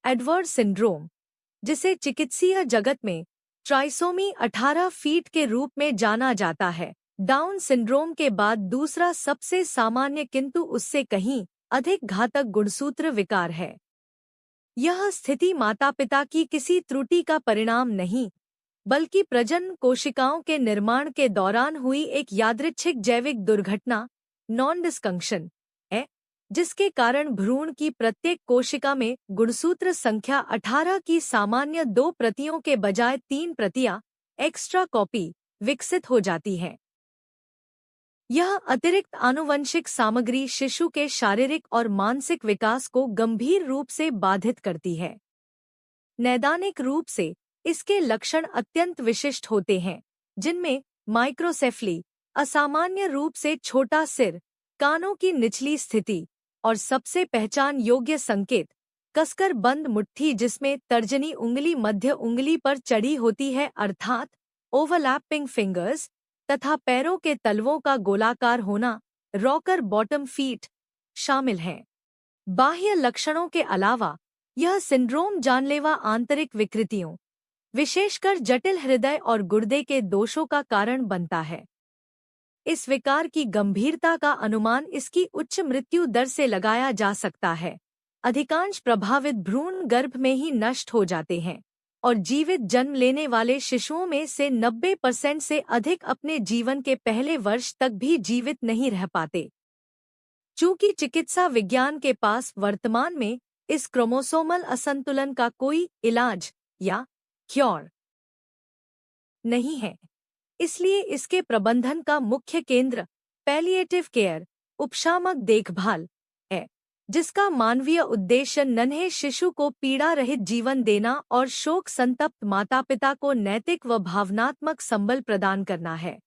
Edward syndrome, जिसे चिकित्सीय जगत में ट्राइसोमी 18 फीट के रूप में जाना जाता है, डाउन सिंड्रोम के बाद दूसरा सबसे सामान्य किंतु उससे कहीं अधिक घातक गुणसूत्र विकार है। यह स्थिति माता-पिता की किसी त्रुटि का परिणाम नहीं, बल्कि प्रजनन कोशिकाओं के निर्माण के दौरान हुई एक यादृच्छिक जैविक दुर्घटना नॉन डिस्फंक्शन है, जिसके कारण भ्रूण की प्रत्येक कोशिका में गुणसूत्र संख्या 18 की सामान्य 2 प्रतियों के बजाय 3 प्रतियां एक्स्ट्रा कॉपी विकसित हो जाती हैं। यह अतिरिक्त आनुवंशिक सामग्री शिशु के शारीरिक और मानसिक विकास को गंभीर रूप से बाधित करती है। नैदानिक रूप से इसके लक्षण अत्यंत विशिष्ट होते हैं, जिनमें माइक्रोसेफली, असामान्य रूप से छोटा सिर, कानों की निचली स्थिति और सबसे पहचान योग्य संकेत कसकर बंद मुट्ठी जिसमें तर्जनी उंगली मध्य उंगली पर चढ़ी होती है अर्थात ओवरलैपिंग फिंगर्स, तथा पैरों के तलवों का गोलाकार होना रॉकर बॉटम फीट शामिल हैं। बाह्य लक्षणों के अलावा यह सिंड्रोम जानलेवा आंतरिक विकृतियों, विशेषकर जटिल हृदय और गुर्दे के दोषों का कारण बनता है। इस विकार की गंभीरता का अनुमान इसकी उच्च मृत्यु दर से लगाया जा सकता है। अधिकांश प्रभावित भ्रूण गर्भ में ही नष्ट हो जाते हैं और जीवित जन्म लेने वाले शिशुओं में से 90% से अधिक अपने जीवन के पहले वर्ष तक भी जीवित नहीं रह पाते। चूंकि चिकित्सा विज्ञान के पास वर्तमान में इस क्रोमोसोमल असंतुलन का कोई इलाज या क्योर नहीं है, इसलिए इसके प्रबंधन का मुख्य केंद्र पैलिएटिव केयर, उपशामक देखभाल है, जिसका मानवीय उद्देश्य नन्हे शिशु को पीड़ा रहित जीवन देना और शोक संतप्त माता-पिता को नैतिक व भावनात्मक संबल प्रदान करना है।